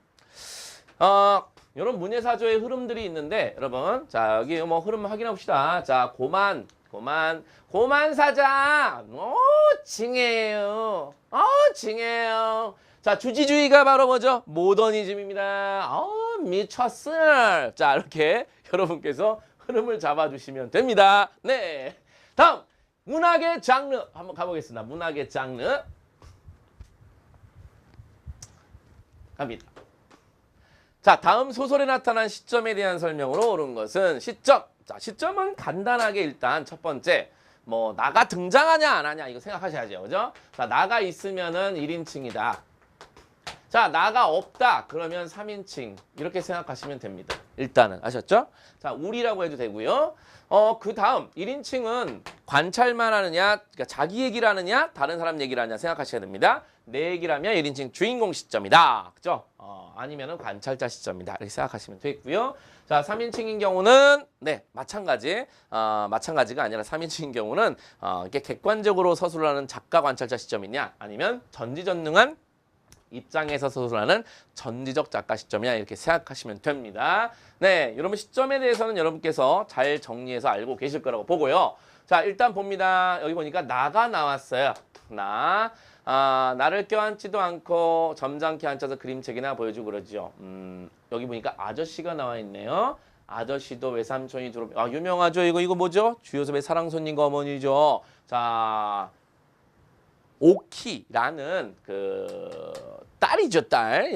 이런 문예사조의 흐름들이 있는데 여러분, 자, 여기 뭐 흐름 확인해 봅시다. 자, 고만사자. 징해요. 징해요. 자, 주지주의가 바로 뭐죠? 모더니즘입니다. 미쳤어. 자, 이렇게 여러분께서 흐름을 잡아주시면 됩니다. 네. 다음, 문학의 장르. 한번 가보겠습니다. 문학의 장르. 갑니다. 자, 다음 소설에 나타난 시점에 대한 설명으로 옳은 것은 시점. 자, 시점은 간단하게 일단 첫 번째. 뭐, 나가 등장하냐, 안 하냐, 이거 생각하셔야죠. 그죠? 자, 나가 있으면은 1인칭이다. 자, 나가 없다. 그러면 3인칭. 이렇게 생각하시면 됩니다. 일단은. 아셨죠? 자, 우리라고 해도 되고요. 그 다음 1인칭은 관찰만 하느냐, 그러니까 자기 얘기를 하느냐, 다른 사람 얘기를 하느냐 생각하셔야 됩니다. 내 얘기라면 1인칭 주인공 시점이다. 그죠? 아니면은 관찰자 시점이다. 이렇게 생각하시면 되겠고요. 자, 3인칭인 경우는 네, 마찬가지가 아니라 3인칭인 경우는 이렇게 객관적으로 서술을 하는 작가 관찰자 시점이냐, 아니면 전지전능한 입장에서 서술하는 전지적 작가 시점이야 이렇게 생각하시면 됩니다. 네, 여러분 시점에 대해서는 여러분께서 잘 정리해서 알고 계실 거라고 보고요. 자, 일단 봅니다. 여기 보니까 나가 나왔어요. 나를 껴안지도 않고 점잖게 앉아서 그림책이나 보여주고 그러죠. 여기 보니까 아저씨가 나와 있네요. 아저씨도 외삼촌이 유명하죠. 이거 뭐죠? 주요섭의 사랑손님과 어머니죠. 자, 오키라는 그 딸이죠, 딸.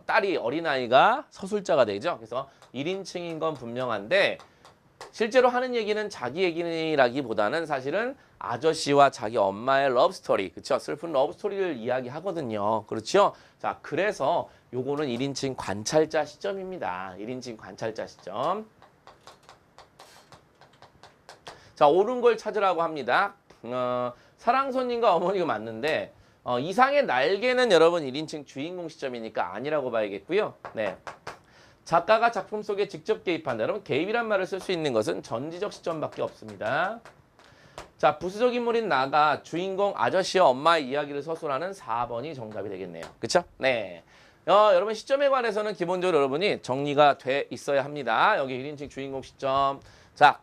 딸이 어린아이가 서술자가 되죠. 그래서 1인칭인 건 분명한데 실제로 하는 얘기는 자기 얘기라기보다는 사실은 아저씨와 자기 엄마의 러브스토리, 그렇죠? 슬픈 러브스토리를 이야기하거든요. 그렇죠? 자, 그래서 요거는 1인칭 관찰자 시점입니다. 1인칭 관찰자 시점. 자, 옳은 걸 찾으라고 합니다. 사랑손님과 어머니가 맞는데 이상의 날개는 여러분 1인칭 주인공 시점이니까 아니라고 봐야겠고요. 네. 작가가 작품 속에 직접 개입한다. 여러분 개입이란 말을 쓸 수 있는 것은 전지적 시점밖에 없습니다. 자, 부수적 인물인 나가 주인공 아저씨와 엄마의 이야기를 서술하는 4번이 정답이 되겠네요. 그렇죠? 네. 여러분 시점에 관해서는 기본적으로 여러분이 정리가 돼 있어야 합니다. 여기 1인칭 주인공 시점. 자,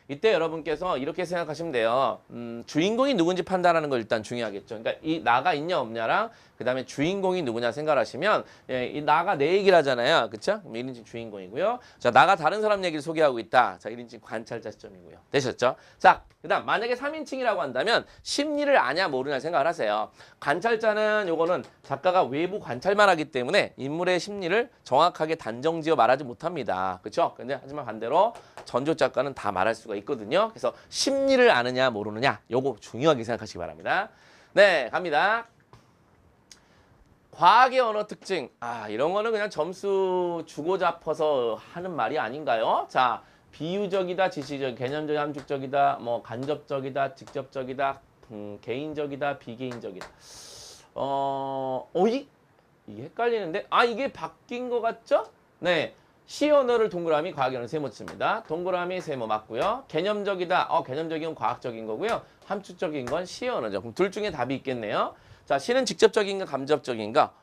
이때 여러분께서 이렇게 생각하시면 돼요. 주인공이 누군지 판단하는 거 일단 중요하겠죠. 그러니까 이 나가 있냐 없냐랑 그 다음에 주인공이 누구냐 생각하시면 이 나가 내 얘기를 하잖아요. 그쵸? 1인칭 주인공이고요. 자, 나가 다른 사람 얘기를 소개하고 있다. 자, 1인칭 관찰자 시점이고요. 되셨죠? 자, 그 다음 만약에 3인칭이라고 한다면 심리를 아냐 모르냐 생각을 하세요. 관찰자는 요거는 작가가 외부 관찰만 하기 때문에 인물의 심리를 정확하게 단정지어 말하지 못합니다. 그렇죠? 근데 하지만 반대로 전조 작가는 다 말할 수가 있거든요. 그래서 심리를 아느냐 모르느냐 요거 중요하게 생각하시기 바랍니다. 네, 갑니다. 과학의 언어 특징. 이런 거는 그냥 점수 주고 잡아서 하는 말이 아닌가요? 자, 비유적이다, 지시적, 개념적, 함축적이다, 뭐 간접적이다, 직접적이다, 개인적이다, 비개인적이다. 이게 헷갈리는데? 이게 바뀐 것 같죠? 네. 시 언어를 동그라미, 과학의 언어를 세모 칩니다. 동그라미, 세모 맞고요. 개념적이다. 개념적인 건 과학적인 거고요. 함축적인 건 시 언어죠. 그럼 둘 중에 답이 있겠네요. 자, 시는 직접적인가 감접적인가?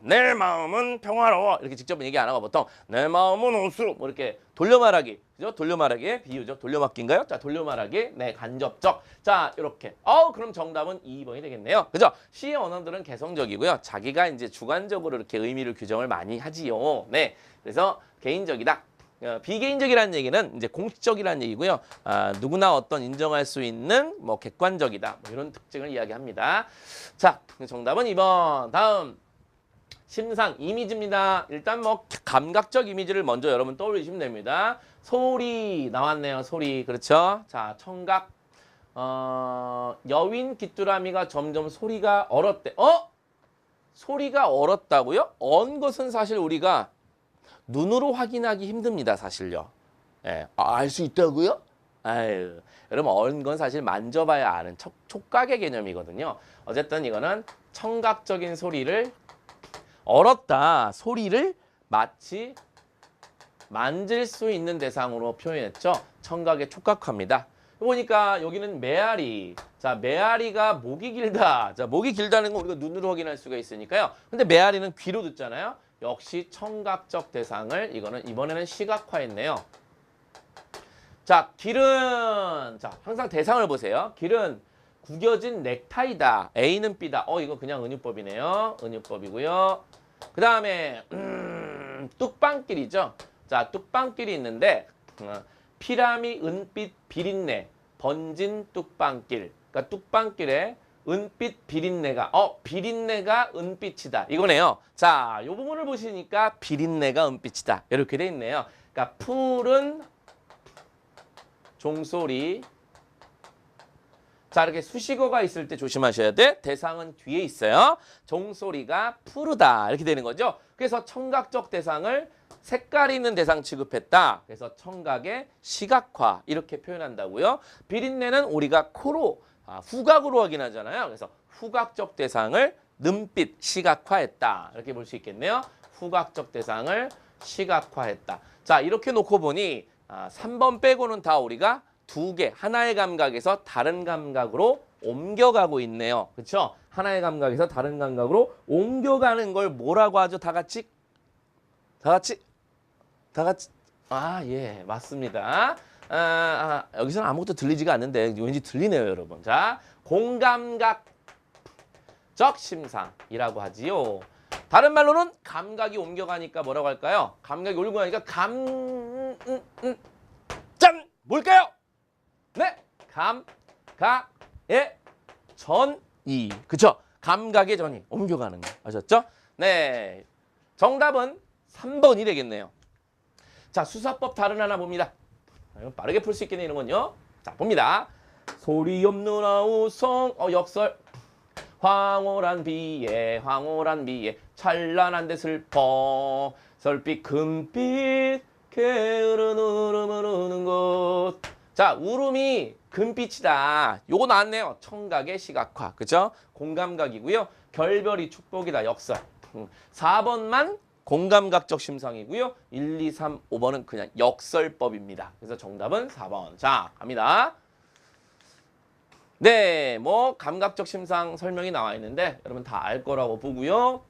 내 마음은 평화로워. 이렇게 직접 얘기 안 하고 보통 내 마음은 우수. 뭐 이렇게 돌려 말하기. 그죠? 돌려 말하기 비유죠. 돌려 맞기인가요? 자, 돌려 말하기. 네, 간접적. 자, 이렇게. 그럼 정답은 2번이 되겠네요. 그죠? 시의 언어들은 개성적이고요. 자기가 이제 주관적으로 이렇게 의미를 규정을 많이 하지요. 네. 그래서 개인적이다. 비개인적이라는 얘기는 이제 공식적이라는 얘기고요. 누구나 어떤 인정할 수 있는 뭐 객관적이다. 뭐 이런 특징을 이야기합니다. 자, 정답은 2번. 다음. 심상 이미지입니다. 일단 뭐 감각적 이미지를 먼저 여러분 떠올리시면 됩니다. 소리 나왔네요. 소리. 그렇죠? 자, 청각. 여윈 귀뚜라미가 점점 소리가 얼었대. 소리가 얼었다고요? 언 것은 사실 우리가 눈으로 확인하기 힘듭니다, 사실요. 예. 알 수 있다고요? 아유, 여러분 얼은 건 사실 만져봐야 아는 촉각의 개념이거든요. 어쨌든 이거는 청각적인 소리를 얼었다. 소리를 마치 만질 수 있는 대상으로 표현했죠. 청각의 촉각화입니다. 보니까 여기는 메아리. 자, 메아리가 목이 길다. 자, 목이 길다는 건 우리가 눈으로 확인할 수가 있으니까요. 근데 메아리는 귀로 듣잖아요. 역시 청각적 대상을 이번에는 시각화했네요. 자, 길은 자, 항상 대상을 보세요. 길은 구겨진 넥타이다. A는 B다. 이거 그냥 은유법이네요. 은유법이고요. 그 다음에 뚝방길이죠. 자, 뚝방길이 있는데 피라미, 은빛, 비린내, 번진 뚝방길. 그러니까 뚝방길에 은빛 비린내가 비린내가 은빛이다. 이거네요. 자, 이 부분을 보시니까 비린내가 은빛이다. 이렇게 돼 있네요. 그러니까 푸른 종소리. 자, 이렇게 수식어가 있을 때 조심하셔야 돼. 대상은 뒤에 있어요. 종소리가 푸르다. 이렇게 되는 거죠. 그래서 청각적 대상을 색깔 있는 대상 취급했다. 그래서 청각의 시각화 이렇게 표현한다고요. 비린내는 우리가 코로 후각으로 확인하잖아요. 그래서 후각적 대상을 눈빛 시각화했다. 이렇게 볼 수 있겠네요. 후각적 대상을 시각화했다. 자, 이렇게 놓고 보니 3번 빼고는 다 우리가 두 개, 하나의 감각에서 다른 감각으로 옮겨가고 있네요. 그렇죠? 하나의 감각에서 다른 감각으로 옮겨가는 걸 뭐라고 하죠? 다 같이? 예, 맞습니다. 여기서는 아무것도 들리지가 않는데 왠지 들리네요, 여러분. 자, 공감각적 심상이라고 하지요. 다른 말로는 감각이 옮겨가니까 뭐라고 할까요? 감각이 옮겨가니까 짠! 뭘까요? 네, 감각의 전이. 그쵸? 감각의 전이 옮겨가는 거. 아셨죠? 네, 정답은 3번이 되겠네요. 자, 수사법 다른 하나 봅니다. 빠르게 풀 수 있겠네, 이런 건요. 자, 봅니다. 소리 없는 아우성, 역설. 황홀한 비에 찬란한데 슬퍼 설빛 금빛 게으른 울음을 우는 곳. 자, 울음이 금빛이다. 요거 나왔네요. 청각의 시각화. 그죠? 공감각이고요. 결별이 축복이다. 역설. 4번만 공감각적 심상이고요. 1, 2, 3, 5번은 그냥 역설법입니다. 그래서 정답은 4번. 자, 갑니다. 네, 뭐 감각적 심상 설명이 나와 있는데 여러분 다 알 거라고 보고요.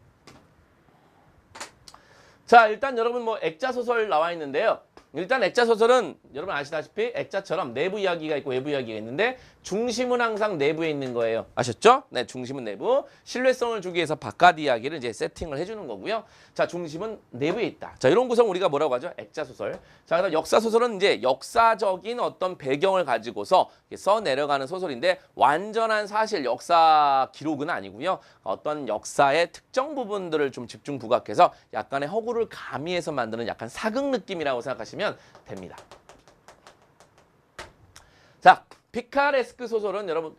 자, 일단 여러분 뭐 액자 소설 나와 있는데요. 일단 액자 소설은 여러분 아시다시피 액자처럼 내부 이야기가 있고 외부 이야기가 있는데 중심은 항상 내부에 있는 거예요. 아셨죠? 네, 중심은 내부. 신뢰성을 주기 위해서 바깥 이야기를 이제 세팅을 해주는 거고요. 자, 중심은 내부에 있다. 자, 이런 구성 우리가 뭐라고 하죠? 액자 소설. 자, 그다음 역사 소설은 이제 역사적인 어떤 배경을 가지고서 써 내려가는 소설인데 완전한 사실 역사 기록은 아니고요. 어떤 역사의 특정 부분들을 좀 집중 부각해서 약간의 허구를 가미해서 만드는 약간 사극 느낌이라고 생각하시면 됩니다. 자, 피카레스크 소설은 여러분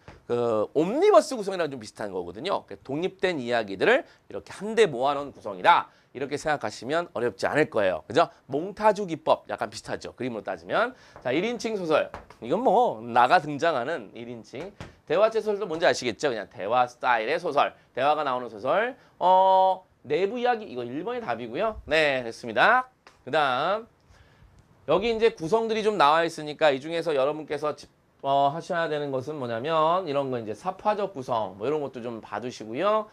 옴니버스 구성이랑 좀 비슷한 거거든요. 독립된 이야기들을 이렇게 한데 모아놓은 구성이다. 이렇게 생각하시면 어렵지 않을 거예요. 그죠? 몽타주 기법 약간 비슷하죠. 그림으로 따지면. 자, 1인칭 소설. 이건 뭐 나가 등장하는 1인칭. 대화체 소설도 뭔지 아시겠죠? 그냥 대화 스타일의 소설. 대화가 나오는 소설. 내부 이야기. 이거 1번이 답이고요. 네, 됐습니다. 그 다음 여기 이제 구성들이 좀 나와 있으니까 이 중에서 여러분께서 하셔야 되는 것은 뭐냐면 이런 거 이제 사파적 구성 뭐 이런 것도 좀 봐두시고요.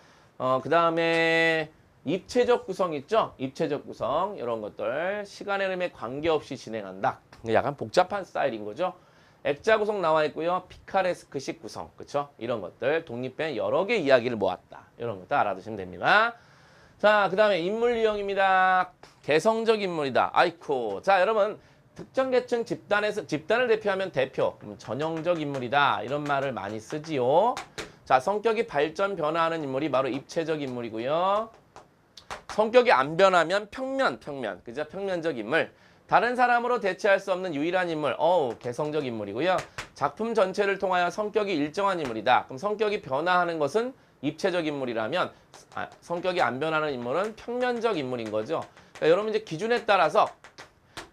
그 다음에 입체적 구성 있죠? 입체적 구성 이런 것들 시간의 흐름에 관계없이 진행한다. 약간 복잡한 스타일인 거죠. 액자 구성 나와 있고요. 피카레스크식 구성 그쵸? 이런 것들 독립된 여러 개 이야기를 모았다. 이런 것도 알아두시면 됩니다. 자, 그 다음에 인물 유형입니다. 개성적 인물이다. 아이쿠. 자, 여러분 특정 계층 집단을 대표하면 대표, 전형적 인물이다. 이런 말을 많이 쓰지요. 자, 성격이 발전 변화하는 인물이 바로 입체적 인물이고요. 성격이 안 변하면 평면. 그죠? 평면적 인물. 다른 사람으로 대체할 수 없는 유일한 인물. 개성적 인물이고요. 작품 전체를 통하여 성격이 일정한 인물이다. 그럼 성격이 변화하는 것은 입체적 인물이라면 성격이 안 변하는 인물은 평면적 인물인 거죠. 그러니까 여러분 이제 기준에 따라서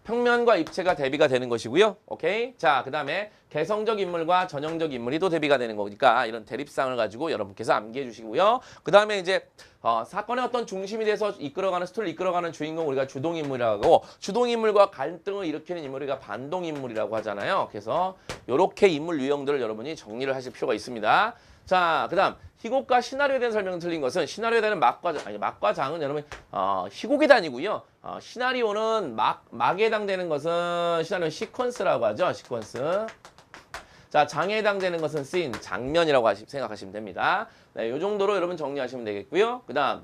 평면과 입체가 대비가 되는 것이고요. 오케이? 자, 그 다음에 개성적 인물과 전형적 인물이 또 대비가 되는 거니까 이런 대립상을 가지고 여러분께서 암기해 주시고요. 그 다음에 이제 사건의 어떤 중심이 돼서 이끌어가는 스토리를 이끌어가는 주인공 우리가 주동인물이라고 하고 주동인물과 갈등을 일으키는 인물 우리가 반동인물이라고 하잖아요. 그래서 이렇게 인물 유형들을 여러분이 정리를 하실 필요가 있습니다. 자, 그 다음 희곡과 시나리오에 대한 설명을 틀린 것은 시나리오에 대한 막과 장은 여러분 희곡이 단위고요. 시나리오는 막에 해당되는 것은 시나리오 시퀀스라고 하죠. 시퀀스. 자, 장에 해당되는 것은 씬, 장면이라고 생각하시면 됩니다. 네, 이 정도로 여러분 정리하시면 되겠고요. 그 다음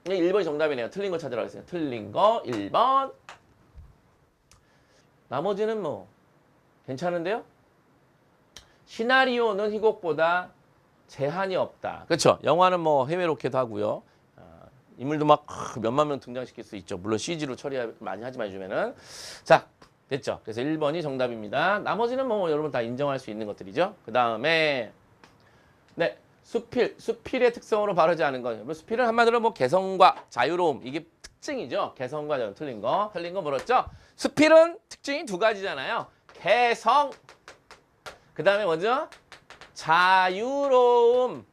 1번이 정답이네요. 틀린 거 찾으라고 했어요. 틀린 거 1번. 나머지는 뭐 괜찮은데요? 시나리오는 희곡보다 제한이 없다. 그렇죠? 영화는 뭐 해외 로켓도 하고요. 인물도 막 몇만 명 등장시킬 수 있죠. 물론 CG로 처리 많이 하지만 요즘에는. 자, 됐죠? 그래서 1번이 정답입니다. 나머지는 뭐 여러분 다 인정할 수 있는 것들이죠. 그 다음에 네, 수필의 특성으로 바르지 않은 거. 수필은 한마디로 뭐 개성과 자유로움 이게 특징이죠. 개성과 자유로움. 틀린 거 뭐였죠? 수필은 특징이 두 가지잖아요. 개성. 그 다음에 뭐죠? 자유로움.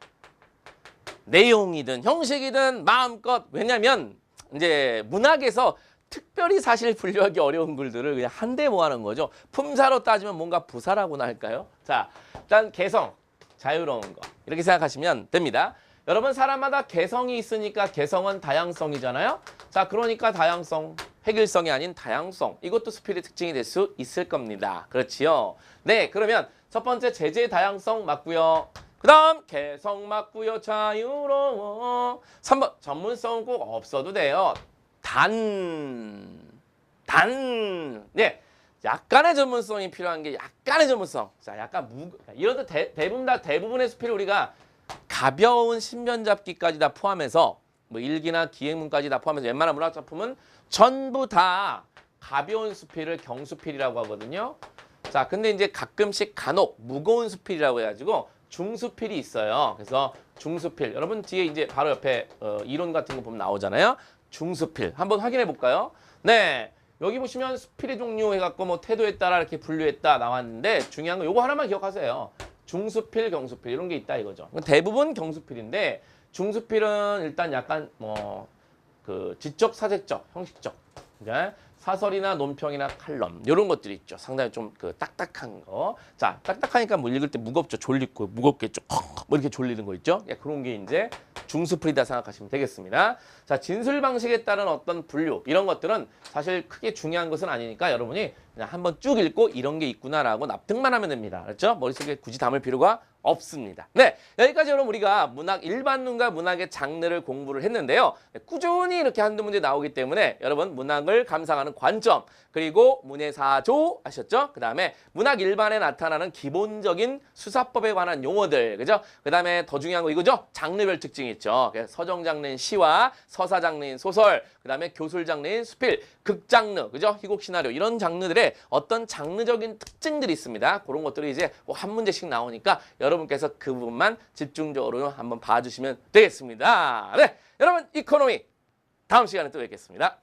내용이든 형식이든 마음껏. 왜냐면 이제 문학에서 특별히 사실 분류하기 어려운 글들을 그냥 한데 모아놓은 거죠. 품사로 따지면 뭔가 부사라고나 할까요? 자, 일단 개성, 자유로운 거 이렇게 생각하시면 됩니다. 여러분 사람마다 개성이 있으니까 개성은 다양성이잖아요. 자, 그러니까 다양성, 획일성이 아닌 다양성. 이것도 수필의 특징이 될 수 있을 겁니다. 그렇지요? 네, 그러면 첫 번째 제재의 다양성 맞고요. 그 다음 개성 맞고요. 자유로워. 3번 전문성은 꼭 없어도 돼요. 네, 약간의 전문성이 필요한 게 약간의 전문성. 자, 약간 이런 대부분의 수필을 우리가 가벼운 신변 잡기까지 다 포함해서 뭐 일기나 기행문까지 다 포함해서 웬만한 문학 작품은 전부 다 가벼운 수필을 경수필이라고 하거든요. 자, 근데 이제 가끔씩 간혹 무거운 수필이라고 해가지고 중수필이 있어요. 그래서 중수필 여러분 뒤에 이제 바로 옆에 이론 같은 거 보면 나오잖아요. 중수필 한번 확인해 볼까요? 네, 여기 보시면 수필의 종류 해갖고 뭐 태도에 따라 이렇게 분류했다 나왔는데 중요한 거 요거 하나만 기억하세요. 중수필, 경수필 이런 게 있다 이거죠. 대부분 경수필인데 중수필은 일단 약간 뭐 그 지적, 사색적, 형식적, 이제 사설이나 논평이나 칼럼 이런 것들이 있죠. 상당히 좀 그 딱딱한 거. 자, 딱딱하니까 뭐 읽을 때 무겁죠. 졸리고 무겁게 좀 뭐 이렇게 졸리는 거 있죠. 예, 그런 게 이제 중수필이다 생각하시면 되겠습니다. 자, 진술 방식에 따른 어떤 분류 이런 것들은 사실 크게 중요한 것은 아니니까 여러분이 그냥 한번 쭉 읽고 이런 게 있구나라고 납득만 하면 됩니다. 그렇죠? 머릿속에 굳이 담을 필요가 없습니다. 네, 여기까지 여러분 우리가 문학 일반론과 문학의 장르를 공부를 했는데요. 꾸준히 이렇게 한두 문제 나오기 때문에 여러분 문학을 감상하는 관점 그리고 문해사조 아셨죠? 그 다음에 문학 일반에 나타나는 기본적인 수사법에 관한 용어들 그죠? 그 다음에 더 중요한 거 이거죠? 장르별 특징이 있죠. 서정 장르인 시와 서사 장르인 소설 그 다음에 교술 장르인 수필 극 장르 그죠? 희곡 시나리오 이런 장르들의 어떤 장르적인 특징들이 있습니다. 그런 것들이 이제 꼭 한 문제씩 나오니까 여러분께서 그 부분만 집중적으로 한번 봐주시면 되겠습니다. 네, 여러분 이코노미 다음 시간에 또 뵙겠습니다.